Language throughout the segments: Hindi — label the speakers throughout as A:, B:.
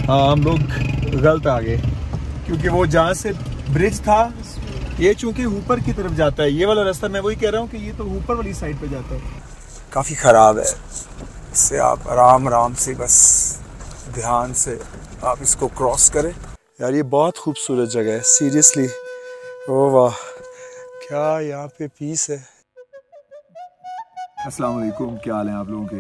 A: हम लोग गलत आ गए क्योंकि वो जहाँ से ब्रिज था ये चूंकि ऊपर की तरफ जाता है, ये वाला रास्ता मैं वही कह रहा हूँ कि ये तो ऊपर वाली साइड पे जाता है। काफ़ी ख़राब है, इससे आप आराम आराम से बस ध्यान से आप इसको क्रॉस करें। यार ये बहुत खूबसूरत जगह है सीरियसली। ओ वाह, क्या यहाँ पे पीस है। अस्सलाम वालेकुम, क्या हाल है आप लोगों के।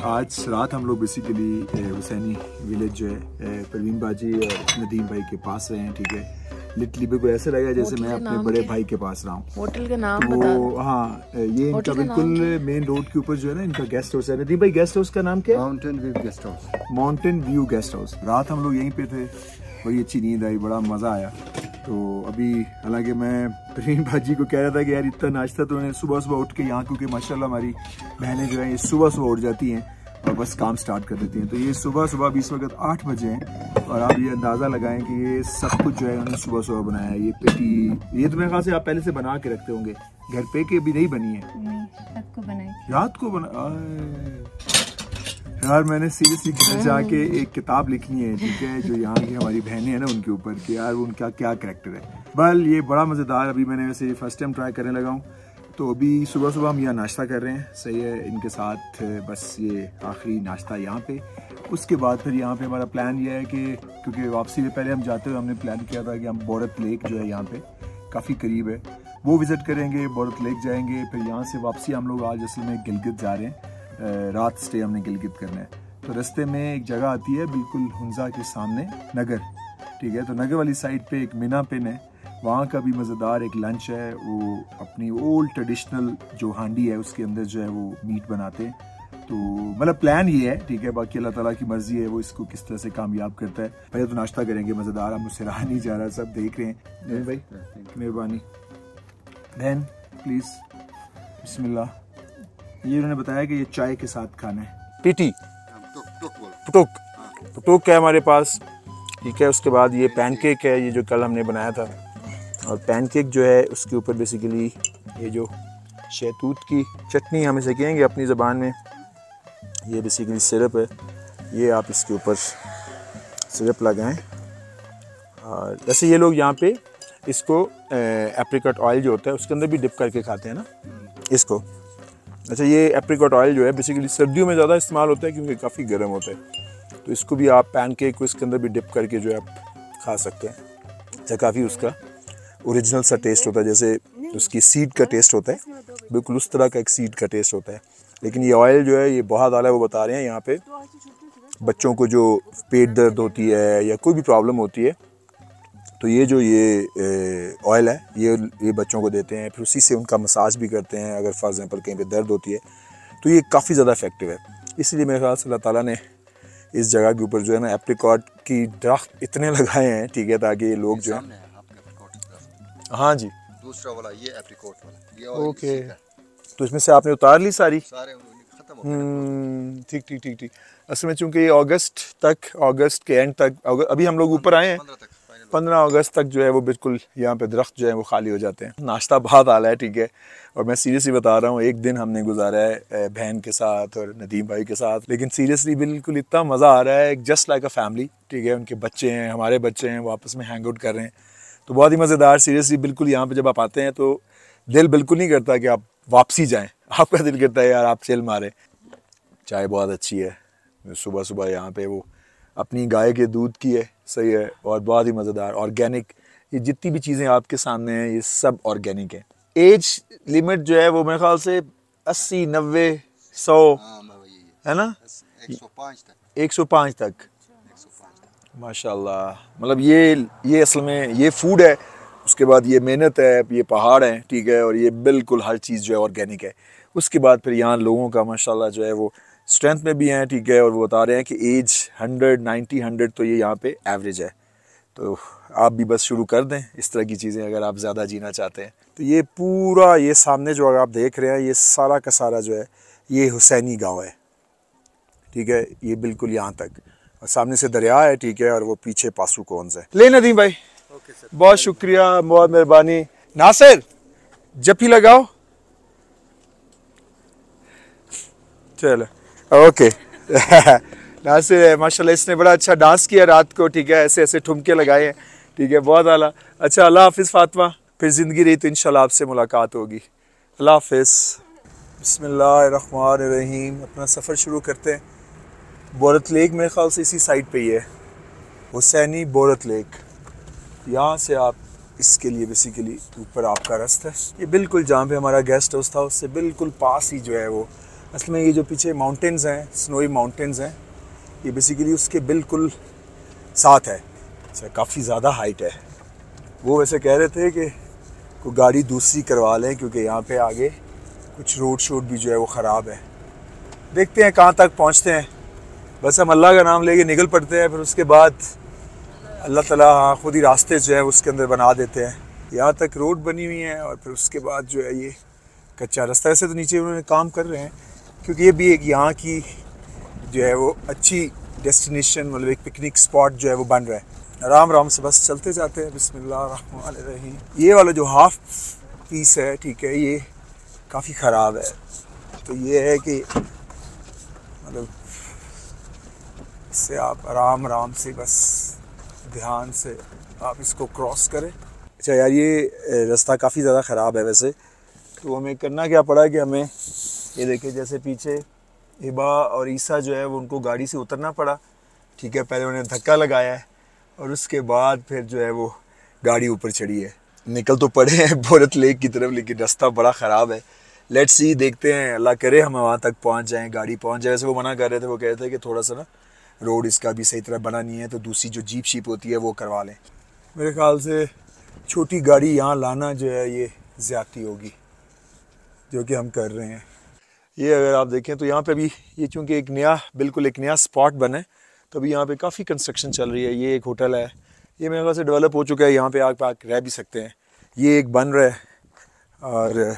A: आज रात हम लोग बेसिकली हुसैनी विलेज जो है परवीन बाजी और नदीम भाई के पास रहे हैं। ठीक है, लिटरली बिल्कुल ऐसे लगा जैसे मैं अपने बड़े भाई के पास रहा हूँ।
B: होटल के नाम
A: तो
B: बता।
A: हाँ, ये इनका बिल्कुल मेन रोड के ऊपर जो है ना इनका गेस्ट हाउस है। नदीम भाई गेस्ट हाउस का नाम क्या है?
C: Mountain view guest house.
A: Mountain view guest house. रात हम लोग यहीं पे थे, बड़ी अच्छी नींद आई, बड़ा मज़ा आया। तो अभी हालांकि मैं परवीन भाजी को कह रहा था कि यार इतना नाश्ता तो उन्हें सुबह सुबह उठ के यहाँ, क्योंकि माशाल्लाह हमारी बहनें जो हैं ये सुबह सुबह उठ जाती हैं और बस काम स्टार्ट कर देती हैं। तो ये सुबह सुबह 20 वक्त 8 बजे हैं और आप ये अंदाज़ा लगाएं कि ये सब कुछ जो है उन्होंने सुबह सुबह बनाया है। ये पेटी, ये तो मेरे ख्याल से आप पहले से बना के रखते होंगे घर पे, कि अभी नहीं बनी है? रात को बना। यार मैंने सीरियसली घर जाके एक किताब लिखनी है, ठीक है, जो यहाँ की हमारी बहनें हैं ना उनके ऊपर, कि यार उनका क्या करैक्टर है। बल ये बड़ा मज़ेदार, अभी मैंने वैसे फर्स्ट टाइम ट्राई करने लगा हूँ। तो अभी सुबह सुबह हम यहाँ नाश्ता कर रहे हैं, सही है, इनके साथ बस ये आखिरी नाश्ता यहाँ पे। उसके बाद फिर यहाँ पे हमारा प्लान ये है कि क्योंकि वापसी से पहले हम जाते हुए हमने प्लान किया था कि हम बोरत लेक जो है यहाँ पे काफ़ी करीब है वो विज़िट करेंगे, बोरत लेक जाएंगे। फिर यहाँ से वापसी हम लोग आज असल में गिलगित जा रहे हैं, रात स्टे हमने गिलगित करना है। तो रास्ते में एक जगह आती है बिल्कुल हुंजा के सामने, नगर, ठीक है। तो नगर वाली साइड पे एक मीना पिन है, वहाँ का भी मज़ेदार एक लंच है। वो अपनी ओल्ड ट्रेडिशनल जो हांडी है उसके अंदर जो है वो मीट बनाते हैं। तो मतलब प्लान ये है, ठीक है, बाकी अल्लाह ताला की मर्जी है वो इसको किस तरह से कामयाब करता है। पहले तो नाश्ता करेंगे मज़ेदार, हम मुझसे रहा नहीं जा रहा, सब देख रहे हैं। भाई मेहरबानी, देन प्लीज़ बिस्मिल्लाह। ये उन्होंने बताया कि ये चाय के साथ खाना है। पीटी टुक है हमारे पास, ठीक है। उसके बाद ये पैनकेक है, ये जो कल हमने बनाया था। और पैनकेक जो है उसके ऊपर बेसिकली ये जो शहतूत की चटनी हम इसे कहेंगे अपनी ज़बान में, ये बेसिकली सिरप है, ये आप इसके ऊपर सिरप लगाएं। और वैसे ये लोग यहाँ पे इसको एप्रिकॉट ऑयल जो होता है उसके अंदर भी डिप करके खाते हैं ना इसको। अच्छा, ये एप्रिकॉट ऑयल जो है बेसिकली सर्दियों में ज़्यादा इस्तेमाल होता है क्योंकि काफ़ी गर्म होता है। तो इसको भी आप पैनकेक को इसके अंदर भी डिप करके जो है आप खा सकते हैं। अच्छा, काफ़ी उसका ओरिजिनल सा टेस्ट होता है, जैसे उसकी सीड का टेस्ट होता है, बिल्कुल उस तरह का एक सीड का टेस्ट होता है। लेकिन ये ऑयल जो है ये बहुत आला, वो बता रहे हैं यहाँ पे बच्चों को जो पेट दर्द होती है या कोई भी प्रॉब्लम होती है तो ये जो ये ऑयल है ये बच्चों को देते हैं, फिर उसी से उनका मसाज भी करते हैं अगर फॉर एग्जांपल कहीं पे दर्द होती है। तो ये काफ़ी ज़्यादा इफेक्टिव है। इसलिए मेरे ख्याल से अल्लाह ताला ने इस जगह के ऊपर जो है ना एप्रिकॉट की दरख्त इतने लगाए हैं, ठीक है, ताकि ये लोग जो है। हाँ जी,
C: दूसरा वाला ये एप्रिकॉट वाला, ये
A: ओके। तो इसमें से आपने उतार ली सारी?
C: सारे खत्म हो गए।
A: ठीक ठीक ठीक ठीक। असल में चूँकि ये अगस्त के एंड तक, अभी हम लोग ऊपर आए हैं 15 अगस्त तक जो है वो बिल्कुल यहाँ पे दरख्त जो है वो खाली हो जाते हैं। नाश्ता बहुत आला है, ठीक है, और मैं सीरियसली बता रहा हूँ, एक दिन हमने गुजारा है बहन के साथ और नदीम भाई के साथ, लेकिन सीरियसली बिल्कुल इतना मज़ा आ रहा है, जस्ट लाइक अ फैमिली, ठीक है। उनके बच्चे हैं, हमारे बच्चे हैं, वो आपस में हैंग आउट कर रहे हैं, तो बहुत ही मज़ेदार। सीरियसली बिल्कुल यहाँ पर जब आप आते हैं तो दिल बिल्कुल नहीं करता कि आप वापसी जाएँ, आपका दिल करता है यार आप चिल मारें। चाय बहुत अच्छी है, सुबह सुबह यहाँ पे वो अपनी गाय के दूध की है, सही है, और बहुत ही मज़ेदार ऑर्गेनिक। ये जितनी भी चीज़ें आपके सामने हैं ये सब ऑर्गेनिक है। एज लिमिट जो है वो मेरे ख्याल से 80, 90, 100 है ना, 105 तक माशाल्लाह। मतलब ये असल में ये फूड है, उसके बाद ये मेहनत है, ये पहाड़ हैं, ठीक है, और ये बिल्कुल हर चीज़ जो है ऑर्गेनिक है। उसके बाद फिर यहाँ लोगों का माशाल्लाह जो है वो स्ट्रेंथ में भी हैं, ठीक है, और वो बता रहे हैं कि एज 100, 90, 100 तो ये यहाँ पे एवरेज है। तो आप भी बस शुरू कर दें इस तरह की चीज़ें अगर आप ज़्यादा जीना चाहते हैं। तो ये पूरा ये सामने जो अगर आप देख रहे हैं ये सारा का सारा जो है ये हुसैनी गाँव है, ठीक है, ये बिल्कुल यहाँ तक, और सामने से दरिया है, ठीक है, और वो पीछे पासू कौन है। ले नदीम भाई, बहुत शुक्रिया, बहुत मेहरबानी। नासिर जप्पी लगाओ, चलो ओके। नासिर है माशाल्लाह, इसने बड़ा अच्छा डांस किया रात को, ठीक है, ऐसे ऐसे ठुमके लगाए हैं, ठीक है, बहुत आला। अच्छा अल्लाह हाफिज़ फातिमा, फिर ज़िंदगी रही तो इंशाल्लाह आपसे मुलाकात होगी। अल्लाह हाफिज़। बिस्मिल्लाहिर्रहमानिर्रहीम। अपना सफ़र शुरू करते हैं। बोरत लेक मेरे ख्याल से इसी साइड पे ही है, हुसैनी बोरत लेक। यहाँ से आप इसके लिए बेसिकली ऊपर आपका रास्ता है। ये बिल्कुल जहाँ पे हमारा गेस्ट हाउस था उससे बिल्कुल पास ही जो है वो, असल में ये जो पीछे माउंटेन्स हैं, स्नोई माउंटेन्स हैं, ये बेसिकली उसके बिल्कुल साथ है। अच्छा, काफ़ी ज़्यादा हाइट है। वो वैसे कह रहे थे कि कोई गाड़ी दूसरी करवा लें क्योंकि यहाँ पे आगे कुछ रोड शोड भी जो है वो ख़राब है। देखते हैं कहाँ तक पहुँचते हैं। बस हम अल्लाह का नाम लेके निकल पड़ते हैं, फिर उसके बाद अल्लाह ताला खुद ही रास्ते जो है उसके अंदर बना देते हैं। यहाँ तक रोड बनी हुई है और फिर उसके बाद जो है ये कच्चा रास्ता। ऐसे तो नीचे उन्होंने काम कर रहे हैं क्योंकि ये भी एक यहाँ की जो है वो अच्छी डेस्टिनेशन, मतलब एक पिकनिक स्पॉट जो है वो बन रहा है। आराम आराम से बस चलते जाते हैं। बिस्मिल्लाहिर्रहमानिर्रहीम। ये वाला जो हाफ पीस है, ठीक है, ये काफ़ी ख़राब है। तो ये है कि मतलब इससे आप आराम आराम से बस ध्यान से आप इसको क्रॉस करें। अच्छा यार, ये रास्ता काफ़ी ज़्यादा ख़राब है वैसे, तो हमें करना क्या पड़ा कि हमें ये देखिए जैसे पीछे हिबा और ईसा जो है वो उनको गाड़ी से उतरना पड़ा, ठीक है, पहले उन्हें धक्का लगाया है और उसके बाद फिर जो है वो गाड़ी ऊपर चढ़ी है। निकल तो पड़े हैं बोरत लेक की तरफ, लेकिन रास्ता बड़ा ख़राब है। लेट्स सी, देखते हैं, अल्लाह करे हम वहाँ तक पहुँच जाएँ, गाड़ी पहुँच जाए। वैसे वो मना कर रहे थे, वो कह रहे थे कि थोड़ा सा ना रोड इसका भी सही तरह बना नहीं है, तो दूसरी जो जीप शीप होती है वो करवा लें। मेरे ख्याल से छोटी गाड़ी यहाँ लाना जो है ये ज़्यादती होगी, जो कि हम कर रहे हैं। ये अगर आप देखें तो यहाँ पे भी ये चूँकि एक नया, बिल्कुल एक नया स्पॉट बना है, तो अभी यहाँ पे काफ़ी कंस्ट्रक्शन चल रही है। ये एक होटल है, ये मेरे ख्याल से डेवलप हो चुका है, यहाँ पे आग रह भी सकते हैं। ये एक बन रहा है और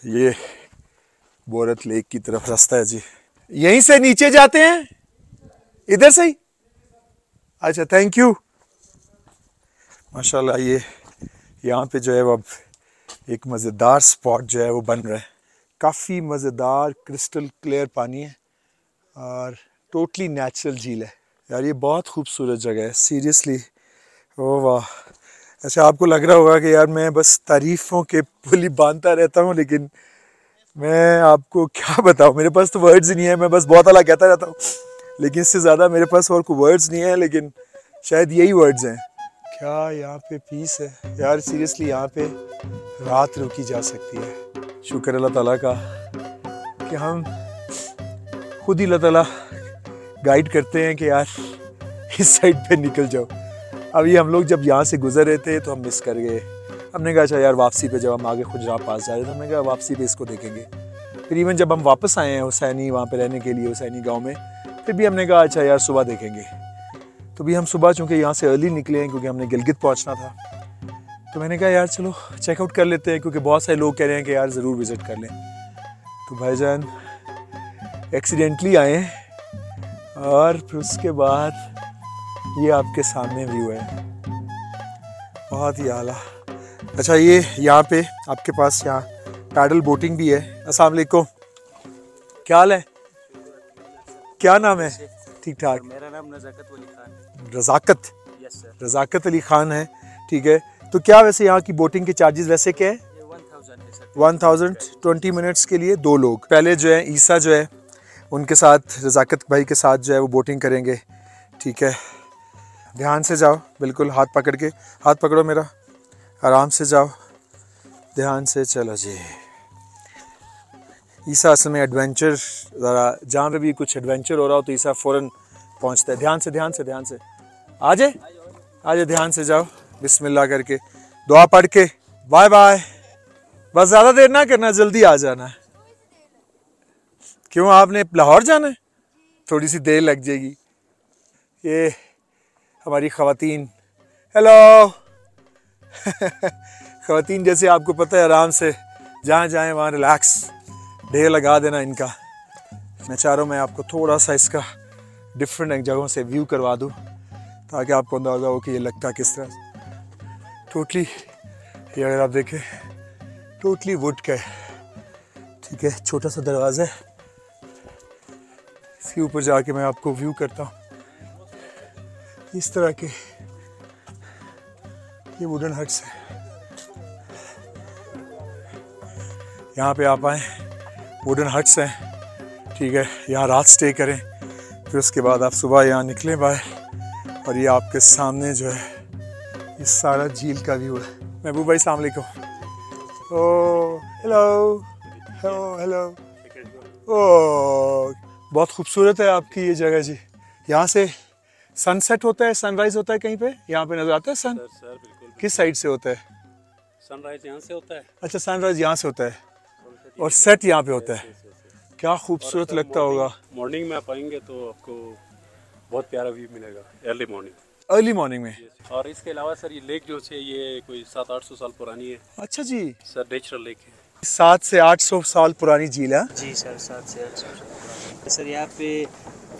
A: ये बोरत लेक की तरफ रास्ता है जी। यहीं से नीचे जाते हैं, इधर से ही। अच्छा, थैंक यू। माशाल्लाह, ये यहाँ पे जो है वो अब एक मज़ेदार स्पॉट जो है वो बन रहा है। काफ़ी मज़ेदार क्रिस्टल क्लियर पानी है और टोटली नेचुरल झील है। यार ये बहुत खूबसूरत जगह है सीरियसली। ओह वाह। अच्छा, आपको लग रहा होगा कि यार मैं बस तारीफ़ों के पुली बांधता रहता हूँ, लेकिन मैं आपको क्या बताऊँ, मेरे पास तो वर्ड्स ही नहीं है। मैं बस बहुत अला कहता रहता हूँ, लेकिन इससे ज़्यादा मेरे पास और कोई वर्ड्स नहीं है, लेकिन शायद यही वर्ड्स हैं। क्या यहाँ पे पीस है यार, सीरियसली यहाँ पे रात रुकी जा सकती है। शुक्र अल्लाह ताला का कि हम खुद ही अल्लाह ताला गाइड करते हैं कि यार इस साइड पे निकल जाओ। अभी हम लोग जब यहाँ से गुजर रहे थे तो हम मिस कर गए। हमने कहा अच्छा यार वापसी पे जब हम आगे खुजरा पास जा रहे थे, हमने कहा वापसी पे इसको देखेंगे। फिर इवन जब हम वापस आए हैं हुसैनी वहाँ पे रहने के लिए, हुसैनी गांव में, फिर भी हमने कहा अच्छा यार सुबह देखेंगे। तो भी हम सुबह चूँकि यहाँ से अर्ली निकले हैं क्योंकि हमने गिलगित पहुँचना था, तो मैंने कहा यार चलो चेकआउट कर लेते हैं, क्योंकि बहुत सारे लोग कह रहे हैं कि यार ज़रूर विज़िट कर लें। तो भाईजान एक्सीडेंटली आए हैं और फिर उसके बाद ये आपके सामने व्यू है, बहुत ही आला। अच्छा, ये यहाँ पे आपके पास यहाँ पैडल बोटिंग भी है। अस्सलाम वालेकुम, क्या हाल है, क्या नाम है? ठीक ठाक।
B: मेरा नाम नज़ाकत अली खान है।
A: रज़ाकत?
B: Yes sir.
A: रज़ाकत अली खान है, ठीक है। तो क्या वैसे यहाँ की बोटिंग के चार्जेस वैसे क्या है?
B: 1000 है सर।
A: 1000 20 मिनट्स के लिए 2 लोग। पहले जो है ईसा जो है उनके साथ, रज़ाकत भाई के साथ जो है वो बोटिंग करेंगे, ठीक है। ध्यान से जाओ, बिल्कुल हाथ पकड़ के, हाथ पकड़ो मेरा, आराम से जाओ, ध्यान से चलो जी। ईसा असल में एडवेंचर, ज़रा जहाँ पे भी कुछ एडवेंचर हो रहा हो तो ईसा फ़ौरन पहुँचता है। ध्यान से ध्यान से ध्यान से, आ जाए ध्यान से जाओ, बिस्मिल्लाह करके दुआ पढ़ के, बाय बाय। बस ज़्यादा देर ना करना, जल्दी आ जाना। क्यों, आपने लाहौर जाना है? थोड़ी सी देर लग जाएगी। ये हमारी ख़वातीन, हेलो ख़वातीन जैसे आपको पता है, आराम से जहाँ जाएँ वहाँ रिलैक्स, ढेर लगा देना इनका। मैं चाह रहा हूँ मैं आपको थोड़ा सा इसका डिफरेंट जगहों से व्यू करवा दूँ ताकि आपको अंदाज़ा हो कि ये लगता किस तरह। टोटली ये अगर आप देखें टोटली वुड का है, ठीक है। छोटा सा दरवाज़ा है, इसके ऊपर जाके मैं आपको व्यू करता हूँ। इस तरह के ये वुडन हट्स है। यहाँ पे आप आए, वुडन हट्स हैं, ठीक है। यहाँ रात स्टे करें, फिर उसके बाद आप सुबह यहाँ निकलें बाहर और ये आपके सामने जो है ये सारा झील का व्यू है। महबूब भाई अस्सलाम वालेकुम। ओ हेलो हेलो हेलो। ओ बहुत खूबसूरत है आपकी ये जगह जी। यहाँ से सनसेट होता है, सनराइज होता है कहीं पे? यहाँ पे नजर आता है सन?
D: सर बिल्कुल।
A: किस साइड से होता है?
D: सनराइज यहाँ से होता है।
A: अच्छा, सनराइज यहाँ से होता है और सेट यहाँ पे होता है। क्या खूबसूरत लगता होगा।
D: मॉर्निंग में आप आएंगे तो आपको बहुत प्यारा व्यू मिलेगा, अर्ली मॉर्निंग।
A: अर्ली मॉर्निंग में।
D: और इसके अलावा सर ये लेक जो है ये कोई 700-800 साल पुरानी है।
A: अच्छा जी।
D: सर नेचुरल लेक है।
A: 700 से 800 साल पुरानी झील है
B: जी सर, 7 से 8 साल। सर यहाँ पे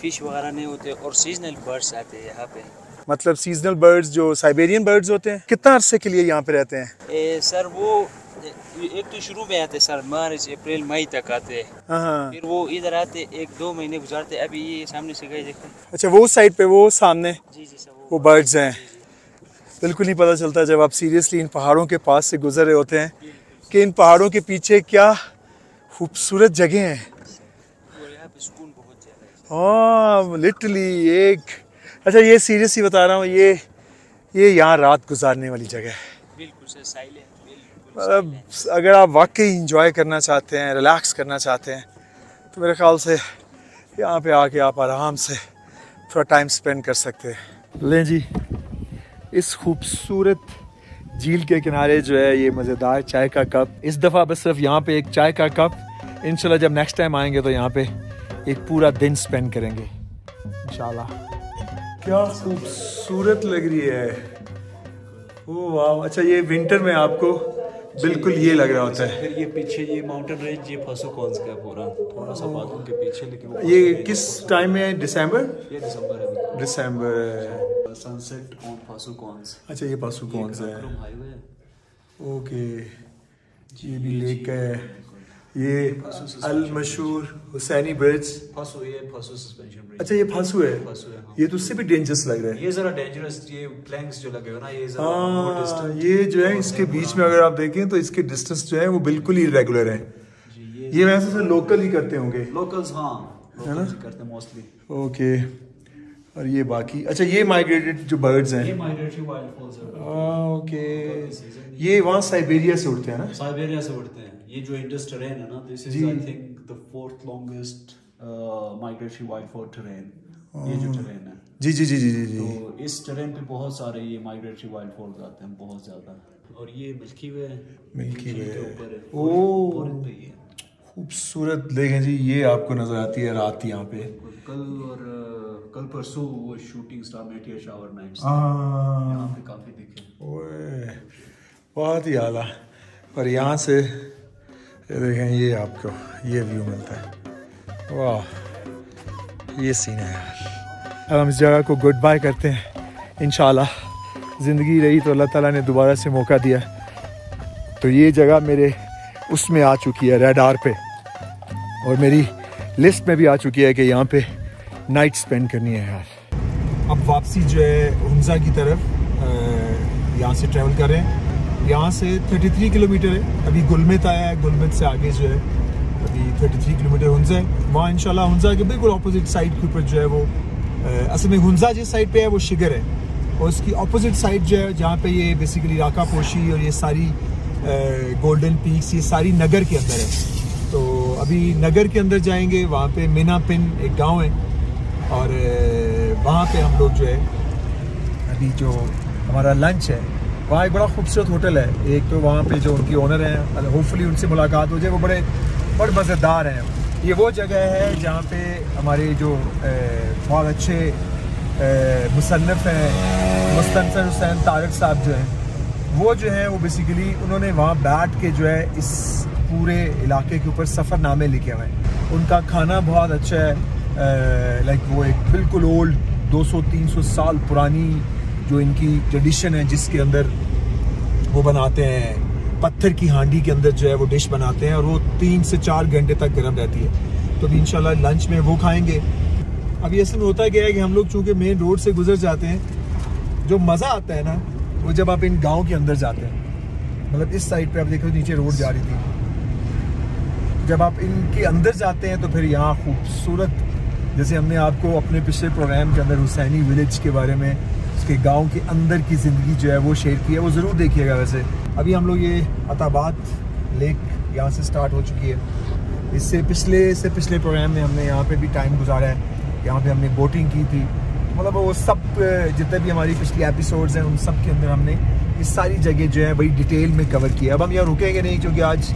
B: फिश वगैरह नहीं होते और सीजनल बर्ड्स आते हैं यहाँ पे।
A: मतलब सीजनल बर्ड्स जो साइबेरियन बर्ड्स होते हैं, कितना अरसे के लिए यहाँ पे रहते हैं?
B: सर वो एक तो शुरू में आते सर, मार्च अप्रैल मई तक आते हैं।
A: हाँ।
B: फिर वो इधर आते 1-2 महीने गुजारते। अभी ये सामने से गए देखते।
A: अच्छा, वो साइड पे, वो सामने
B: जी जी सर
A: वो बर्ड्स हैं। बिल्कुल नहीं पता चलता जब आप सीरियसली इन पहाड़ों के पास से गुजर रहे होते हैं कि इन पहाड़ों के पीछे क्या खूबसूरत जगह हैं।
B: और यहाँ पे सुकून बहुत ज़्यादा है।
A: हाँ लिटरली एक। अच्छा, ये सीरियसली बता रहा हूँ, ये यहाँ रात गुजारने वाली जगह है।
B: बिल्कुल सर, साइलेंट।
A: मतलब अगर आप वाकई इंजॉय करना चाहते हैं, रिलैक्स करना चाहते हैं, तो मेरे ख्याल से यहाँ पे आके आप आराम से थोड़ा टाइम स्पेंड कर सकते हैं। लें जी, इस खूबसूरत झील के किनारे जो है ये मज़ेदार चाय का कप। इस दफ़ा बस सिर्फ यहाँ पे एक चाय का कप। इंशाल्लाह जब नेक्स्ट टाइम आएंगे तो यहाँ पे एक पूरा दिन स्पेंड करेंगे इंशाल्लाह। क्या खूबसूरत लग रही है। ओह वाह। अच्छा, ये विंटर में आपको बिल्कुल ये लग रहा होता है।
E: फिर ये पीछे ये माउंटेन रेंज ये फसुकॉन्स का पूरा थोड़ा सा बादलों के पीछे, लेकिन वो
A: ये किस टाइम में है? दिसंबर?
E: ये दिसंबर है।
A: दिसंबर।
E: सनसेट ऑन फसुकॉन्स।
A: अच्छा, ये पासू कौन सा है?
E: हाईवे है।
A: ओके, ये भी लेक है। ये अल मशहूर हुसैनी ब्रिज।
E: फसु, ये फसु सस्पेंशन ब्रिज।
A: अच्छा, ये फासू है।
E: फसु है, हाँ।
A: ये तो उससे भी डेंजरस लग रहा है।
E: ये जरा डेंजरस, ये प्लैंक्स जो लगे हो ना, ये जरा more
A: हाँ,
E: distant।
A: ये जो है इसके बीच में अगर आप देखें तो इसके डिस्टेंस जो है वो बिल्कुल ही रेगुलर है। ये वैसे से लोकल ही करते होंगे।
E: लोकल्स, हाँ, लोकल्स ही करते हैं मोस्टली।
A: ओके, और ये बाकी, अच्छा ये माइग्रेटेड जो बर्ड्स हैं।
E: ये माइग्रेटरी वाइल्ड फॉल्स है।
A: ओके, ये वहाँ साइबेरिया से उड़ते हैं ना?
E: साइबेरिया से उड़ते हैं। ये जो इंडस टेरेन है ना, this is I think the 4th longest migratory wild fall terrain. ये जो टेरेन है
A: जी जी जी जी जी जी।
E: तो इस टेरेन पे बहुत सारे ये माइग्रेटरी वाइल्ड फॉल्स आते हैं, बहुत ज्यादा। और ये मिल्की वे है,
A: मिल्की वे
E: के ऊपर है।
A: ओह,
E: और पे ही है।
A: खूबसूरत। देखें जी, ये आपको नजर आती है रात यहाँ पे।
E: कल परसों वो shooting star Meteor shower nights
A: हाँ,
E: यहाँ पे काफी दिखे।
A: ओए बहुत ही आला। और यहाँ से ये देखें, ये आपको ये व्यू मिलता है। वाह, ये सीन है यार। अब हम इस जगह को गुड बाय करते हैं। इंशाल्लाह ज़िंदगी रही तो अल्लाह ताला ने दोबारा से मौका दिया तो ये जगह मेरे उसमें आ चुकी है, रेडार पे, और मेरी लिस्ट में भी आ चुकी है कि यहाँ पे नाइट स्पेंड करनी है यार। अब वापसी जो है हुंजा की तरफ यहाँ से ट्रैवल कर रहे हैं। यहाँ से 33 किलोमीटर है। अभी गुलमित आया है, गुलमित से आगे जो है अभी 33 किलोमीटर हुंजा है। वहाँ इंशाल्लाह हुंजा के बिल्कुल ऑपोजिट साइड के ऊपर जो है वो असल में हुंजा जिस साइड पे है वो शिगर है, और उसकी ऑपोजिट साइड जो है जहाँ पे ये बेसिकली राका पोशी और ये सारी गोल्डन पीक्स ये सारी नगर के अंदर है। तो अभी नगर के अंदर जाएंगे, वहाँ पे मीना पिन एक गाँव है, और वहाँ पे हम लोग जो है अभी जो हमारा लंच है वहाँ एक बड़ा खूबसूरत होटल है। एक तो वहाँ पे जो उनकी ओनर हैं, होपफुली उनसे मुलाकात हो जाए, वो बड़े मज़ेदार हैं। ये वो जगह है जहाँ पे हमारे जो बहुत अच्छे मुसन्निफ़ हैं मुस्तनफ़र हुसैन तारिक साहब जो हैं, वो जो है वो बेसिकली उन्होंने वहाँ बैठ के जो है इस पूरे इलाके के ऊपर सफ़रनामे लिखे हुए हैं। उनका खाना बहुत अच्छा है, लाइक वो एक बिल्कुल ओल्ड 200-300 साल पुरानी जो इनकी ट्रेडिशन है, जिसके अंदर वो बनाते हैं पत्थर की हांडी के अंदर जो है वो डिश बनाते हैं, और वो 3 से 4 घंटे तक गर्म रहती है। तो अभी इंशाल्लाह लंच में वो खाएंगे। अभी असल में होता क्या है कि हम लोग चूंकि मेन रोड से गुजर जाते हैं, जो मज़ा आता है ना वो जब आप इन गांव के अंदर जाते हैं। मतलब इस साइड पे आप देखो नीचे रोड जा रही थी, जब आप इनके अंदर जाते हैं तो फिर यहाँ खूबसूरत, जैसे हमने आपको अपने पिछले प्रोग्राम के अंदर हुसैनी विलेज के बारे में, उसके गांव के अंदर की ज़िंदगी जो है वो शेयर की है, वो ज़रूर देखिएगा। वैसे अभी हम लोग ये अताबाद लेक यहाँ से स्टार्ट हो चुकी है। इससे पिछले प्रोग्राम में हमने यहाँ पे भी टाइम गुजारा है, यहाँ पे हमने बोटिंग की थी। मतलब वो सब जितने भी हमारी पिछली एपिसोड्स हैं उन सब के अंदर हमने इस सारी जगह जो है बड़ी डिटेल में कवर किया। अब हम यहाँ रुकेंगे नहीं क्योंकि आज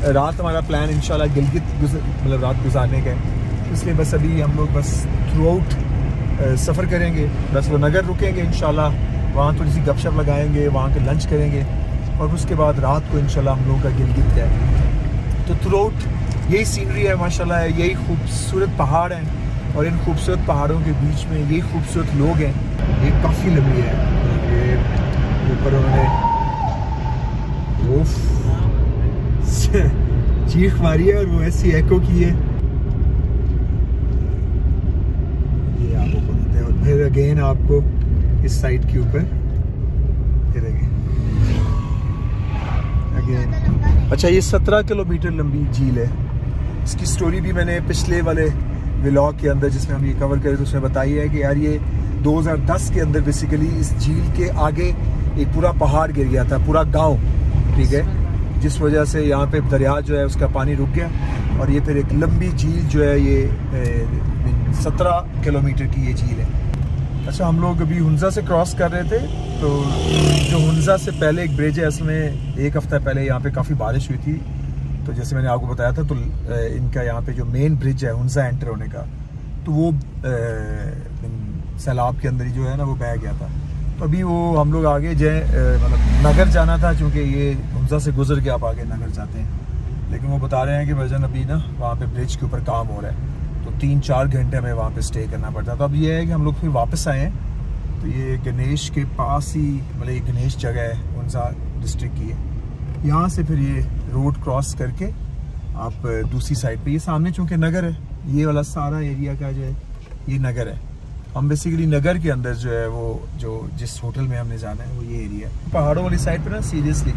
A: रात हमारा प्लान इंशाल्लाह गिलगित मतलब रात गुजारने का है, इसलिए बस अभी हम लोग बस थ्रू आउट सफ़र करेंगे। बस वो नगर रुकेंगे इंशाल्लाह, वहाँ थोड़ी सी गपशप लगाएंगे, वहाँ के लंच करेंगे और उसके बाद रात को इंशाल्लाह हम लोगों का गिलगित का है। तो थ्रू आउट यही सीनरी है माशाल्लाह, यही खूबसूरत पहाड़ हैं और इन खूबसूरत पहाड़ों के बीच में यही खूबसूरत लोग हैं। ये काफ़ी लंबी है, ये ऊपर उन्होंने चीख मारी है और वो ऐसी एको की है। ये आपको बताते हैं और फिर अगेन आपको इस साइड के ऊपर अगेन। अच्छा, ये 17 किलोमीटर लंबी झील है। इसकी स्टोरी भी मैंने पिछले वाले व्लॉग के अंदर जिसमें हम ये कवर करें तो उसमें बताई है कि यार ये 2010 के अंदर बेसिकली इस झील के आगे एक पूरा पहाड़ गिर गया था, पूरा गांव, ठीक है, जिस वजह से यहाँ पे दरिया जो है उसका पानी रुक गया और ये फिर एक लंबी झील जो है ये 17 किलोमीटर की ये झील है। अच्छा, हम लोग अभी हुंजा से क्रॉस कर रहे थे, तो जो हुंजा से पहले एक ब्रिज है, असमें एक हफ्ता पहले यहाँ पे काफ़ी बारिश हुई थी, तो जैसे मैंने आपको बताया था तो इनका यहाँ पे जो मेन ब्रिज है हुंजा एंटर होने का, तो वो सैलाब के अंदर ही जो है ना वो बह गया था। तो अभी वो हम लोग आगे जाए, मतलब नगर जाना था, चूँकि ये हुंजा से गुजर के आप आगे नगर जाते हैं, लेकिन वो बता रहे हैं कि भजन अभी ना वहाँ पे ब्रिज के ऊपर काम हो रहा है, तो 3-4 घंटे हमें वहाँ पे स्टे करना पड़ता। तो अब ये है कि हम लोग फिर वापस आए हैं। तो ये गणेश के पास ही, मतलब ये गणेश जगह है, हुंजा डिस्ट्रिक्ट की है। यहाँ से फिर ये रोड क्रॉस करके आप दूसरी साइड पे, ये सामने चूँकि नगर है, ये वाला सारा एरिया का जो है ये नगर है। हम बेसिकली नगर के अंदर जो है वो जो जिस होटल में हमने जाना है वो ये एरिया है। पहाड़ों वाली साइड पे ना सीरियसली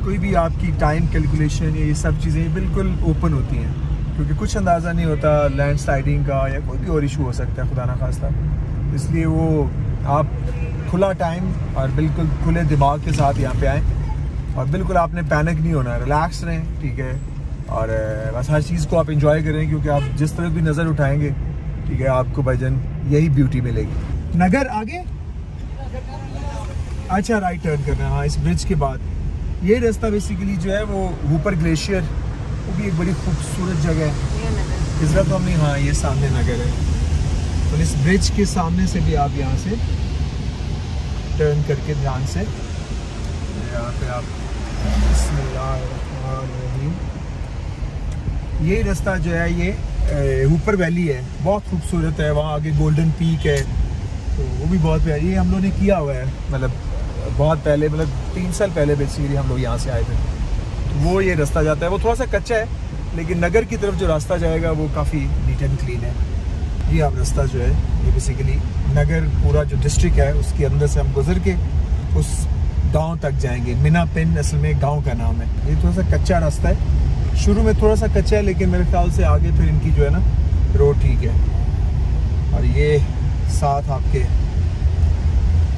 A: कोई भी आपकी टाइम कैलकुलेशन या ये सब चीज़ें बिल्कुल ओपन होती हैं, क्योंकि कुछ अंदाज़ा नहीं होता लैंड स्लाइडिंग का या कोई भी और इशू हो सकता है, खुदा ना खास्ता। इसलिए वो आप खुला टाइम और बिल्कुल खुले दिमाग के साथ यहाँ पे आएँ और बिल्कुल आपने पैनिक नहीं होना है, रिलैक्स रहें, ठीक है, और बस हर चीज़ को आप इंजॉय करें, क्योंकि आप जिस तरफ भी नज़र उठाएंगे, ठीक है, आपको भाईजान यही ब्यूटी मिलेगी। नगर आगे, अच्छा राइट टर्न करना है, हाँ, इस ब्रिज के बाद ये रास्ता बेसिकली जो है वो ऊपर ग्लेशियर, वो भी एक बड़ी खूबसूरत जगह है। इस तो हमने, हाँ, ये सामने नगर है, तो इस ब्रिज के सामने से भी आप यहाँ से टर्न करके ध्यान से यहाँ पे आप ये रास्ता जो है ये ऊपर वैली है, बहुत खूबसूरत है, वहाँ आगे गोल्डन पीक है, तो वो भी बहुत प्यारी है। हम लोगों ने किया हुआ है, मतलब बहुत पहले, मतलब 3 साल पहले बेसिकली हम लोग यहाँ से आए थे। तो वो ये रास्ता जाता है, वो थोड़ा सा कच्चा है, लेकिन नगर की तरफ जो रास्ता जाएगा वो काफ़ी नीट एंड क्लीन है। ये आप रास्ता जो है ये बेसिकली नगर पूरा जो डिस्ट्रिक्ट है उसके अंदर से हम गुजर के उस गांव तक जाएंगे। मिना पिन असल में गांव का नाम है। ये थोड़ा सा कच्चा रास्ता है, शुरू में थोड़ा सा कच्चा है, लेकिन मेरे ख्याल से आगे फिर इनकी जो है ना रोड ठीक है। और ये साथ आपके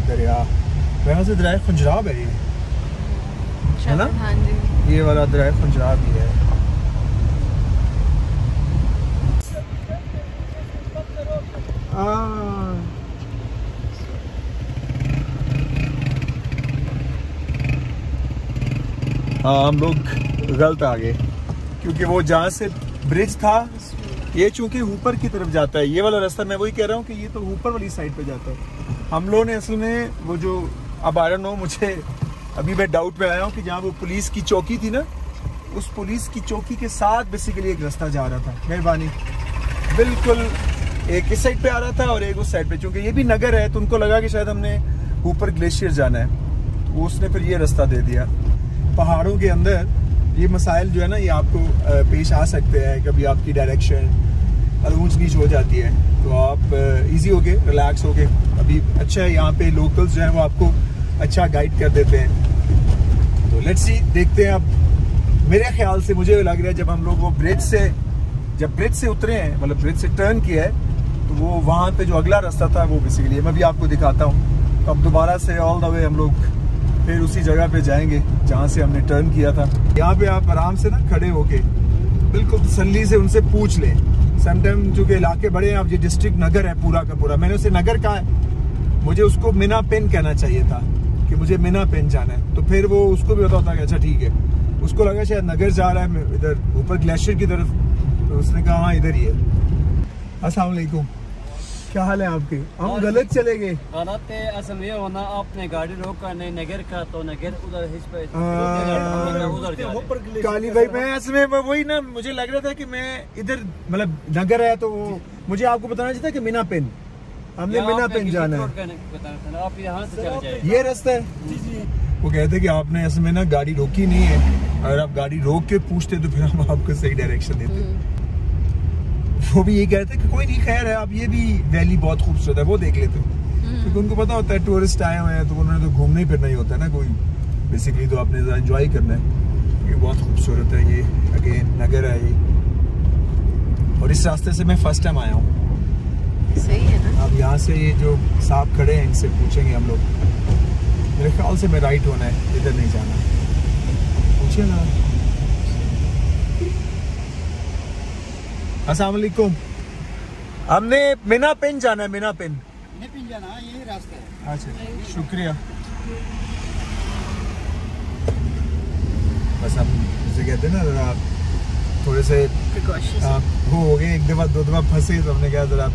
A: दरिया, वहाँ से दरिया खुंजराब है, ये है ना,
F: हाँ जी,
A: ये वाला दरिया खुंजराब ही है। हाँ, हम लोग गलत आ गए, क्योंकि वो जहाँ से ब्रिज था ये चूंकि ऊपर की तरफ जाता है, ये वाला रास्ता, मैं वही कह रहा हूँ कि ये तो ऊपर वाली साइड पे जाता है। हम लोगों ने असल में वो जो, अब आई डोंट नो, मुझे अभी मैं डाउट में आया हूँ कि जहाँ वो पुलिस की चौकी थी ना, उस पुलिस की चौकी के साथ बेसिकली एक रास्ता जा रहा था। मेहरबानी, बिल्कुल एक इस साइड पे आ रहा था और एक उस साइड पे, चूंकि ये भी नगर है तो उनको लगा कि शायद हमने ऊपर ग्लेशियर जाना है, तो उसने फिर ये रास्ता दे दिया। पहाड़ों के अंदर ये मसाइल जो है ना ये आपको पेश आ सकते हैं, कभी आपकी डायरेक्शन और ऊंच नीच हो जाती है, तो आप इजी हो गए, रिलैक्स हो गए। अभी अच्छा है, यहाँ पे लोकल्स जो हैं वो आपको अच्छा गाइड कर देते हैं। तो लेट्स सी, देखते हैं। अब मेरे ख्याल से मुझे लग रहा है जब हम लोग वो ब्रिज से उतरे हैं, मतलब ब्रिज से टर्न किया है, तो वो वहाँ पे जो अगला रास्ता था वो बेसिकली मैं भी आपको दिखाता हूँ। तो अब दोबारा से ऑल द वे हम लोग फिर उसी जगह पे जाएंगे जहाँ से हमने टर्न किया था। यहाँ पे आप आराम से ना खड़े होके बिल्कुल तसल्ली से उनसे पूछ लें। समटाइम चूँकि इलाके बड़े हैं, अब ये डिस्ट्रिक्ट नगर है पूरा का पूरा, मैंने उसे नगर कहा है, मुझे उसको मिना पिन कहना चाहिए था कि मुझे मिना पिन जाना है। तो फिर वो उसको भी पता होता कि अच्छा ठीक है, उसको लगा शायद नगर जा रहा है इधर ऊपर ग्लेशियर की तरफ, तो उसने कहा हाँ इधर ही है। अस्सलाम वालेकुम, क्या हाल है आपके? हम गलत चले गए।
F: गलत है असल ये होना, आपने गाड़ी रोका नहीं नगर का, तो नगर उधर उधर
A: काली भाई, मैं इसमें वही ना, मुझे लग रहा था कि मैं इधर मतलब नगर है, तो मुझे आपको बताना चाहिए था कि मीना पिन, हमने मीना पिन जाना है।
F: आप यहाँ से चले जाइए,
A: ये रास्ता है। वो कहते कि आपने इसमें ना गाड़ी रोकी नहीं है, अगर आप गाड़ी रोक के पूछते तो फिर हम आपको सही डायरेक्शन देते। वो भी ये कहते कि कोई नहीं, खैर है, आप ये भी वैली बहुत खूबसूरत है वो देख लेते हो, क्योंकि उनको पता होता है टूरिस्ट आए हुए हैं तो उन्होंने तो घूमने ही फिरना ही होता है ना, कोई बेसिकली तो आपने एंजॉय करना है। ये बहुत खूबसूरत है, ये अगेन नगर है ये, और इस रास्ते से मैं फर्स्ट टाइम आया हूँ।
G: सही है ना।
A: अब यहाँ से ये जो साहब खड़े हैं इनसे पूछेंगे हम लोग, मेरे ख्याल से मैं राइट होना है, इधर नहीं जाना। पूछिए ना। अस्सलाम वालेकुम, हमने मीना पिन जाना है, मीना पिन
F: जाना, यही रास्ता है।
A: अच्छा शुक्रिया। बस हम जैसे कहते हैं ना, जरा थोड़े से वो हो गए, एक दफ़ा दो दफ़ा फंसे, तो हमने कहा जरा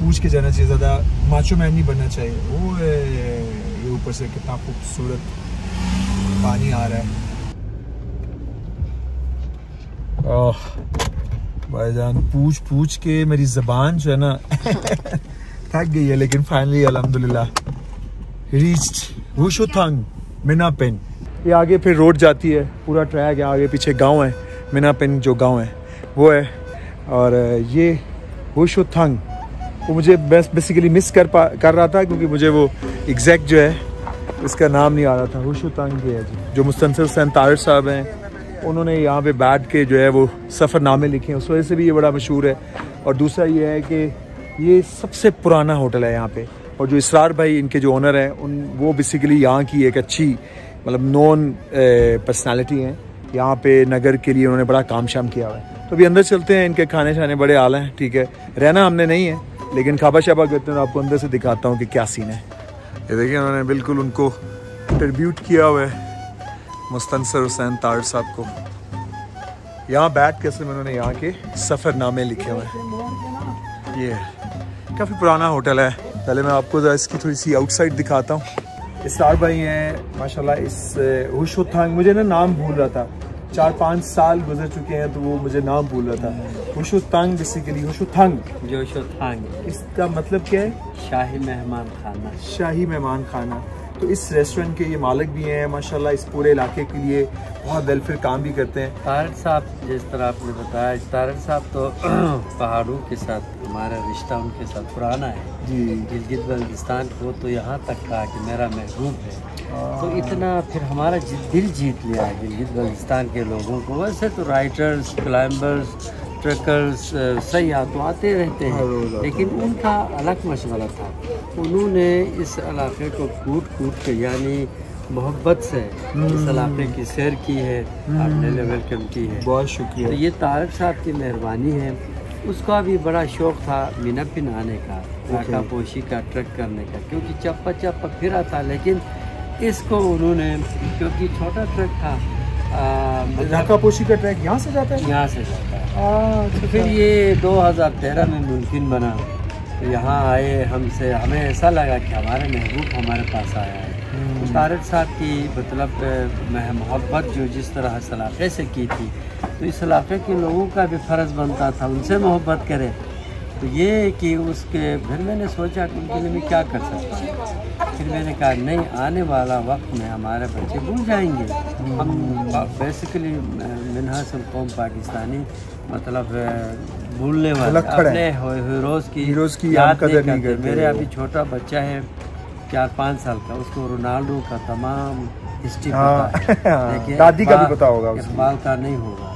A: पूछ के जाना चाहिए, ज़्यादा माचो मैन नहीं बनना चाहिए। वो ये ऊपर से कितना खूबसूरत पानी आ रहा है। ओह भाईजान, पूछ के मेरी ज़बान जो है ना थक गई है, लेकिन फाइनली अल्हम्दुलिल्लाह रीच्ड वुशुथांग मीना पिन। ये आगे फिर रोड जाती है, पूरा ट्रैक है, आगे पीछे गांव है, मीना पिन जो गांव है वो है। और ये वुशुथांग वो मुझे बेसिकली मिस कर रहा था, क्योंकि मुझे वो एग्जैक्ट जो है इसका नाम नहीं आ रहा था। वुशुथांग ये है जी, जो मुस्तनसिर हुसैन तारिर साहब हैं, उन्होंने यहाँ पे बैठ के जो है वो सफ़रनामे लिखे हैं, उस वजह से भी ये बड़ा मशहूर है। और दूसरा ये है कि ये सबसे पुराना होटल है यहाँ पे, और जो इसरार भाई इनके जो ओनर हैं वो बेसिकली यहाँ की एक अच्छी मतलब नॉन पर्सनालिटी हैं, यहाँ पे नगर के लिए उन्होंने बड़ा काम शाम किया हुआ है। तो अभी अंदर चलते हैं, इनके खाने शाने बड़े आला हैं, ठीक है, रहना हमने नहीं है, लेकिन खाबा शाबा करते हैं, आपको अंदर से दिखाता हूँ कि क्या सीन है। ये देखिए, उन्होंने बिल्कुल उनको ट्रिब्यूट किया हुआ है मुस्तनसिर हुसैन तारिर साहब को। यहाँ बैठ के असल में उन्होंने यहाँ के सफ़रनामे लिखे हुए हैं। ये काफ़ी पुराना होटल है। पहले मैं आपको ज़रा इसकी थोड़ी सी आउटसाइड दिखाता हूँ। इसरार भाई हैं माशाल्लाह। इस वुशुथांग, मुझे ना नाम भूल रहा था, 4-5 साल गुजर चुके हैं तो वो मुझे नाम भूल रहा था। वुशुथांग बेसिकली वुशुथांग इसका मतलब क्या है?
F: शाही मेहमान खाना।
A: शाही मेहमान खाना। तो इस रेस्टोरेंट के ये मालिक भी हैं माशाल्लाह, इस पूरे इलाके के लिए बहुत वेलफेयर काम भी करते हैं।
F: तारिर साहब, जिस तरह आपने बताया, तारिर साहब तो पहाड़ों के साथ हमारा रिश्ता उनके साथ पुराना है
A: जी।
F: गिलगित बल्तिस्तान को तो यहाँ तक कहा कि मेरा महबूब है, तो इतना फिर हमारा दिल जीत लिया है गिलगित बल्तिस्तान के लोगों को। वैसे तो राइटर्स, क्लाइंबर्स, ट्रैकर्स, सयाह तो आते रहते हैं, लेकिन उनका अलग मशवरा था। उन्होंने इस इलाके को कूट के यानी मोहब्बत से इस इलाके की सैर की है, आपने वेलकम की है,
A: बहुत शुक्रिया।
F: तो ये तारिक साहब की मेहरबानी है। उसका भी बड़ा शौक़ था मीना पिन आने का, राका पोशी का, ट्रक करने का, क्योंकि चप्पा फिरा था, लेकिन इसको उन्होंने, क्योंकि छोटा ट्रक था,
A: राका पोशी का ट्रैक यहाँ से जाता है,
F: यहाँ से जाता है। तो फिर ये 2013 में मुमकिन बना, तो यहाँ आए हमसे, हमें ऐसा लगा कि हमारे महबूब हमारे पास आया है। तो तारिक साहब की मतलब मोहब्बत जो जिस तरह इस इलाके से की थी, तो इस इलाके के लोगों का भी फ़र्ज़ बनता था उनसे मोहब्बत करें। तो ये कि उसके फिर मैंने सोचा कि उनके लिए मैं क्या कर सकता हूँ। फिर मैंने कहा नहीं, आने वाला वक्त में हमारे बच्चे भूल जाएंगे। हम बेसिकली मिनहाजुल कौम पाकिस्तानी, मतलब भूलने वाले,
A: विलक्षण
F: अपने
A: है।
F: हीरोज की
A: हम
F: याद
A: कदर
F: नहीं
A: नहीं
F: करते।
A: करते।
F: मेरे अभी छोटा बच्चा है 4-5 साल का, उसको रोनाल्डो का तमाम हिस्ट्री पता है, लेकिन
A: दादी का भी पता होगा उसकी।
F: इकबाल का नहीं होगा।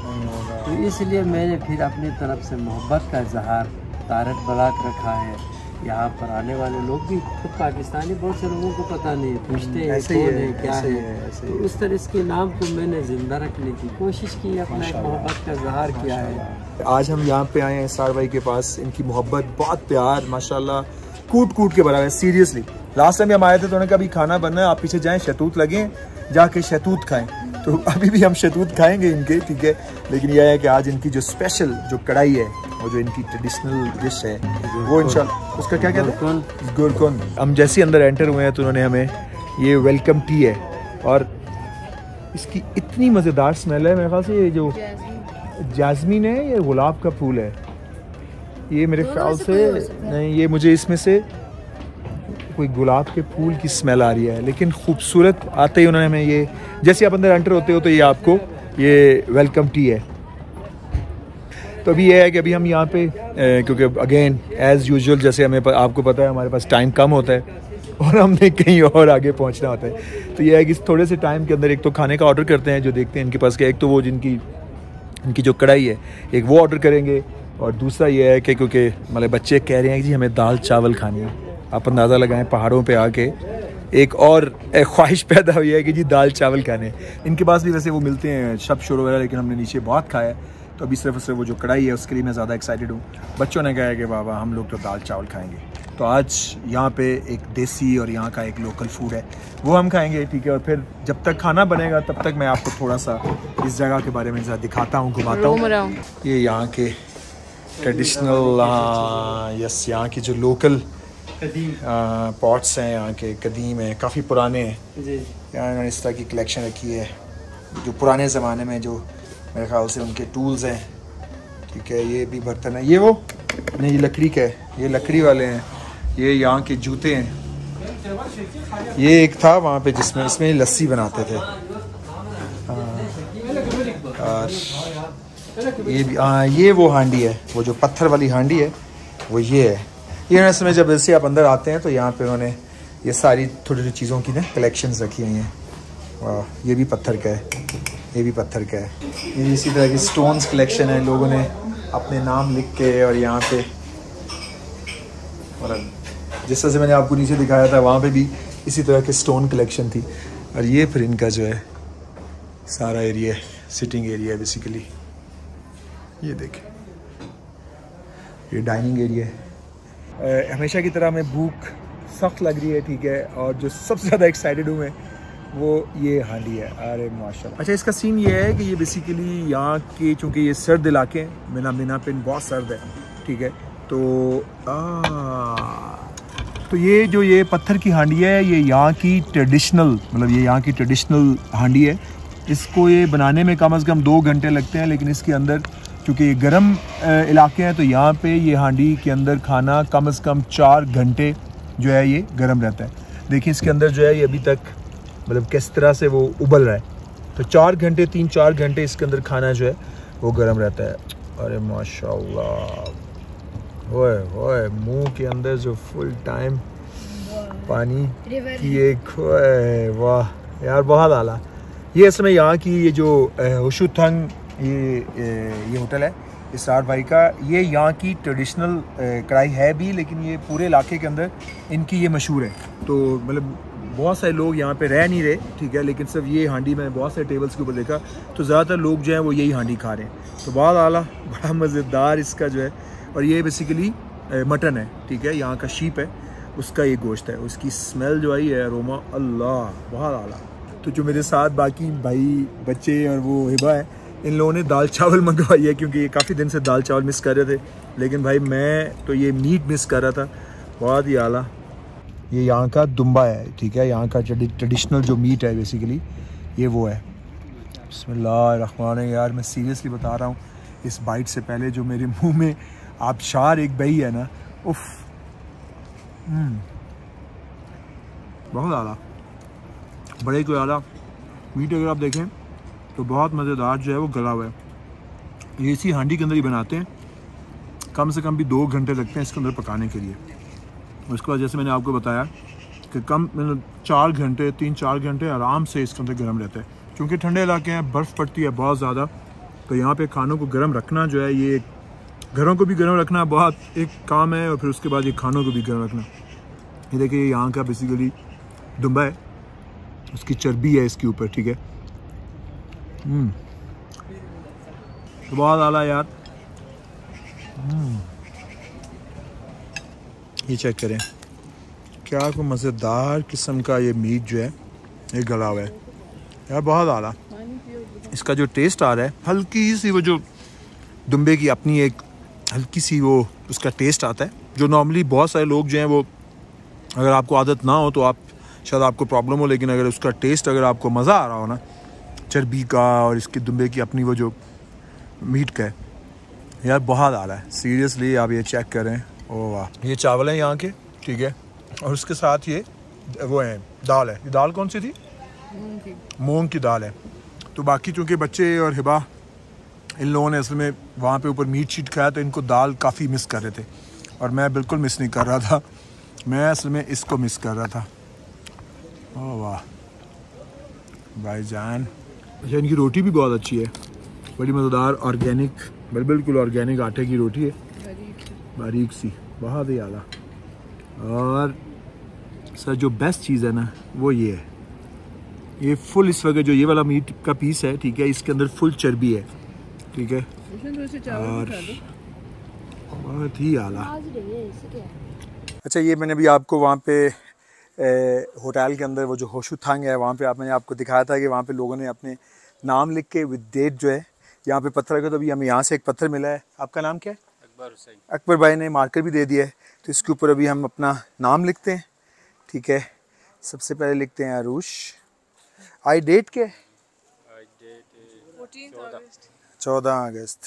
F: तो इसलिए मैंने फिर अपनी तरफ से मोहब्बत का इजहार तारक ब्लॉक रखा है। यहाँ पर आने वाले लोग भी खुद पाकिस्तानी, बहुत से लोगों को पता नहीं, पूछते हैं कौन है क्या है। तो उस तरह इसके नाम को मैंने जिंदा रखने की कोशिश की, अपना एक मोहब्बत का इजहार किया है।
A: आज हम यहाँ पे आए हैं सार भाई के पास, इनकी मोहब्बत, बहुत प्यार माशाल्लाह कूट कूट के बराबर है। सीरियसली लास्ट टाइम हम आए थे तो उन्होंने कहा अभी खाना बनना है, आप पीछे जाएं, शहतूत लगे, जाके शहतूत खाएं। तो अभी भी हम शहतूत खाएंगे इनके, ठीक है। लेकिन यह है कि आज इनकी जो स्पेशल जो कढ़ाई है और जो इनकी ट्रेडिशनल डिश है वो इंशाल्लाह, उसका क्या कहते हैं, गुरकुन। हम जैसे अंदर एंटर हुए हैं तो उन्होंने हमें ये वेलकम टी है, और इसकी इतनी मज़ेदार स्मेल है। मेरे ख्याल से ये जो जास्मीन है, ये गुलाब का फूल है, ये मेरे ख्याल से नहीं, ये मुझे इसमें से कोई गुलाब के फूल की स्मेल आ रही है। लेकिन खूबसूरत आते ही उन्होंने हमें ये, जैसे आप अंदर एंटर होते हो तो ये आपको ये वेलकम टी है। तो अभी ये है कि अभी हम यहाँ पे क्योंकि अगेन एज़ यूजुअल जैसे हमें आपको पता है हमारे पास टाइम कम होता है और हमने कहीं और आगे पहुँचना होता है। तो ये है कि थोड़े से टाइम के अंदर एक तो खाने का ऑर्डर करते हैं, जो देखते हैं इनके पास क्या, एक तो वो इनकी जो कढ़ाई है एक वो ऑर्डर करेंगे, और दूसरा ये है कि क्योंकि मतलब बच्चे कह रहे हैं कि जी हमें दाल चावल खानी है। आप अंदाज़ा लगाएं, पहाड़ों पे आके एक और ख्वाहिश पैदा हुई है कि जी दाल चावल खाने। इनके पास भी वैसे वो मिलते हैं शब शोर वगैरह, लेकिन हमने नीचे बहुत खाया है, तो अभी सिर्फ वो जो कढ़ाई है उसके लिए मैं ज़्यादा एक्साइटेड हूँ। बच्चों ने कहा है कि बाबा हम लोग तो दाल चावल खाएँगे। तो आज यहाँ पे एक देसी और यहाँ का एक लोकल फूड है वो हम खाएँगे, ठीक है। और फिर जब तक खाना बनेगा तब तक मैं आपको थोड़ा सा इस जगह के बारे में दिखाता हूँ, घुमाता हूँ। ये यहाँ के ट्रेडिशनल, यस, यहाँ की जो लोकल पॉट्स हैं, यहाँ के कदीम हैं, काफ़ी पुराने हैं। यहाँ इन्होंने इस तरह की कलेक्शन रखी है जो पुराने ज़माने में जो मेरे ख्याल से उनके टूल्स हैं, ठीक है। ये भी बर्तन है, ये वो नहीं, ये लकड़ी का है, ये लकड़ी वाले हैं। ये यहाँ के जूते हैं। ये एक था वहाँ पे जिसमें इसमें लस्सी बनाते थे, और ये भी ये वो हांडी है, वो जो पत्थर वाली हांडी है वो ये है। ये इसमें जब जैसे आप अंदर आते हैं तो यहाँ पे उन्होंने ये सारी छोटी छोटी चीज़ों की ना कलेक्शंस रखी हुई हैं। वाह, ये भी पत्थर का है, ये भी पत्थर का है। ये इसी तरह की स्टोन्स कलेक्शन है, लोगों ने अपने नाम लिख के, और यहाँ पे और जिस तरह से मैंने आपको नीचे दिखाया था वहाँ पे भी इसी तरह के स्टोन कलेक्शन थी। और ये फिर इनका जो है सारा एरिया है, सिटिंग एरिया है बेसिकली। ये देखें, ये डाइनिंग एरिया है। हमेशा की तरह मैं भूख सख्त लग रही है, ठीक है। और जो सबसे ज़्यादा एक्साइटेड हूँ मैं वो ये हांडी है। अरे माशाल्लाह। अच्छा, इसका सीन ये है कि ये बेसिकली यहाँ के, चूँकि ये सर्द इलाके हैं, मीना पिन बहुत सर्द है, ठीक है। तो ये जो ये पत्थर की हांडी है, ये यहाँ की ट्रेडिशनल, मतलब ये यहाँ की ट्रेडिशनल हांडी है। इसको ये बनाने में कम से कम 2 घंटे लगते हैं, लेकिन इसके अंदर क्योंकि ये गर्म इलाके हैं तो यहाँ पे ये हांडी के अंदर खाना कम से कम 4 घंटे जो है ये गर्म रहता है। देखिए इसके अंदर जो है ये अभी तक मतलब किस तरह से वो उबल रहा है। तो 4 घंटे, 3-4 घंटे इसके अंदर खाना जो है वो गर्म रहता है। अरे माशाल्लाह, ओए ओए, मुंह के अंदर जो फुल टाइम पानी की एक, वाह यार, बहुत आला। ये इसमें यहाँ की ये जो हुशुथंग ये होटल है इसरार भाई का, ये यहाँ की ट्रेडिशनल कढ़ाई है भी, लेकिन ये पूरे इलाके के अंदर इनकी ये मशहूर है। तो मतलब बहुत सारे लोग यहाँ पे रह नहीं रहे, ठीक है, लेकिन सिर्फ ये हांडी मैंने बहुत सारे टेबल्स के ऊपर देखा तो ज़्यादातर लोग जो हैं वो यही हांडी खा रहे हैं। तो बहुत आला, बड़ा मज़ेदार इसका जो है। और ये बेसिकली मटन है, ठीक है, यहाँ का शीप है, उसका ये गोश्त है। उसकी स्मेल जो आई है, अरोमा, अल्लाह, बहुत आला। तो जो मेरे साथ बाकी भाई बच्चे और वो हिबा है, इन लोगों ने दाल चावल मंगवाई है, क्योंकि ये काफ़ी दिन से दाल चावल मिस कर रहे थे। लेकिन भाई मैं तो ये मीट मिस कर रहा था, बहुत ही आला। ये यहाँ का दुम्बा है, ठीक है, यहाँ का ट्रेडिशनल जो मीट है बेसिकली ये वो है। बिस्मिल्लाहिर्रहमानिर्रहीम। यार मैं सीरियसली बता रहा हूँ, इस बाइट से पहले जो मेरे मुंह में आबशार एक बही है ना, उफ, बहुत आला, बड़े को आला मीट। अगर आप देखें तो बहुत मज़ेदार जो है वो गला हुआ है। ये इसी हांडी के अंदर ही बनाते हैं कम से कम भी 2 घंटे लगते हैं इसके अंदर पकाने के लिए। उसके बाद जैसे मैंने आपको बताया कि कम मतलब 3-4 घंटे आराम से इसके अंदर गर्म रहता है, क्योंकि ठंडे इलाके हैं, बर्फ़ पड़ती है बहुत ज़्यादा, तो यहाँ पे खानों को गर्म रखना जो है, ये घरों को भी गर्म रखना बहुत एक काम है, और फिर उसके बाद ये खानों को भी गर्म रखना। ये देखिए यहाँ का बेसिकली दुम्बा है, उसकी चर्बी है इसके ऊपर, ठीक है। तो बहुत आला यार। ये चेक करें क्या को मज़ेदार किस्म का ये मीट जो है ये गला हुआ है यार, बहुत आला। इसका जो टेस्ट आ रहा है, हल्की सी वो जो दुम्बे की अपनी एक हल्की सी वो उसका टेस्ट आता है, जो नॉर्मली बहुत सारे लोग जो हैं वो, अगर आपको आदत ना हो तो आप शायद आपको प्रॉब्लम हो, लेकिन अगर उसका टेस्ट अगर आपको मज़ा आ रहा हो ना, चर्बी का और इसके दुम्बे की अपनी वो जो मीट का है यार, बहुत आला है सीरियसली। आप ये चेक करें, ओह वाह। ये चावल हैं यहाँ के, ठीक है, और उसके साथ ये वो है दाल है। ये दाल कौन सी थी? मूंग की दाल है। तो बाकी चूँकि बच्चे और हिबा इन लोगों ने असल में वहाँ पे ऊपर मीट शीट खाया, तो इनको दाल काफ़ी मिस कर रहे थे, और मैं बिल्कुल मिस नहीं कर रहा था, मैं असल में इसको मिस कर रहा था। ओह वाह भाईजान। अच्छा, इनकी रोटी भी बहुत अच्छी है, बड़ी मज़ेदार, ऑर्गेनिक, बिल्कुल ऑर्गेनिक आटे की रोटी है, बारीक सी, बहुत ही आला। और सर जो बेस्ट चीज़ है ना वो ये है, ये फुल इस वक्त जो ये वाला मीट का पीस है, ठीक है, इसके अंदर फुल चर्बी है, ठीक है, और बहुत ही आला। अच्छा, ये मैंने भी आपको वहाँ पे होटल के अंदर वो जो होशुथांग है वहाँ पे मैंने आपको दिखाया था कि वहाँ पे लोगों ने अपने नाम लिख के विद डेट जो है यहाँ पे पत्थर रखा। तो अभी हमें यहाँ से एक पत्थर मिला है। आपका नाम क्या है?
B: अकबर हुसैन।
A: अकबर भाई ने मार्कर भी दे दिया है, तो इसके ऊपर अभी हम अपना नाम लिखते हैं, ठीक है। सबसे पहले लिखते हैं अरूश। आई डेट क्या है? 14 अगस्त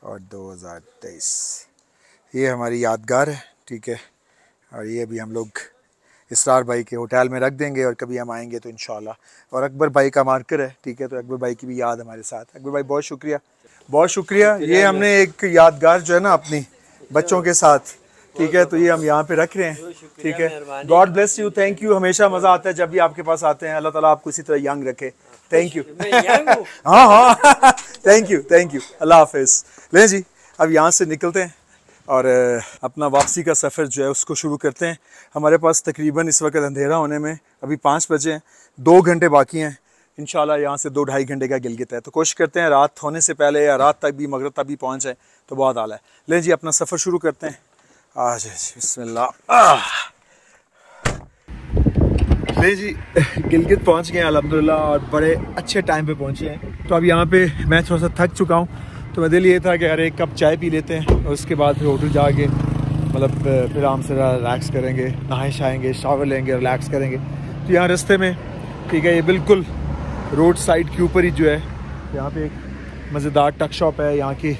A: और 2023। ये हमारी यादगार है, ठीक है, और ये अभी हम लोग इसरार भाई के होटल में रख देंगे, और कभी हम आएंगे तो इंशाल्लाह। और अकबर भाई का मार्कर है, ठीक है, तो अकबर भाई की भी याद हमारे साथ। अकबर भाई बहुत शुक्रिया, बहुत शुक्रिया। ये हमने एक यादगार जो है ना अपनी बच्चों के साथ, ठीक है, तो ये हम यहाँ पे रख रहे हैं, ठीक है। God bless you, thank you. हमेशा मज़ा आता है जब भी आपके पास आते हैं। अल्लाह ताला आपको इसी तरह यंग रखे। Thank you. हाँ हाँ थैंक यू, थैंक यू। अल्लाह हाफिज़। लें जी, अब यहाँ से निकलते हैं और अपना वापसी का सफ़र जो है उसको शुरू करते हैं। हमारे पास तकरीबन इस वक्त अंधेरा होने में अभी 5 बजे हैं, 2 घंटे बाकी हैं। इंशाल्लाह यहाँ से 2-2.5 घंटे का गिलगित है, तो कोशिश करते हैं रात होने से पहले या रात तक भी, मगरिब तक भी पहुँच जाए तो बहुत आला है। लें जी, अपना सफ़र शुरू करते हैं। आज बिस्मिल्लाह। ले जी, गिलगित पहुँच गए अल्हम्दुलिल्लाह, और बड़े अच्छे टाइम पे पहुँचे हैं। तो अब यहाँ पे मैं थोड़ा सा थक चुका हूँ, तो मेरे दिल ये था कि अरे एक कप चाय पी लेते हैं, और उसके बाद फिर होटल जाके मतलब फिर आराम से रिलैक्स करेंगे, नहाए शाएंगे, शावर लेंगे, रिलैक्स करेंगे। तो यहाँ रास्ते में, ठीक है, ये बिल्कुल रोड साइड के ऊपर ही जो है यहाँ पे एक मज़ेदार टक शॉप है, यहाँ की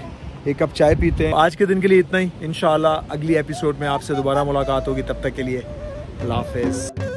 A: एक कप चाय पीते हैं। आज के दिन के लिए इतना ही। इंशाल्लाह अगली एपिसोड में आपसे दोबारा मुलाकात होगी, तब तक के लिए अल्लाह हाफ़िज़।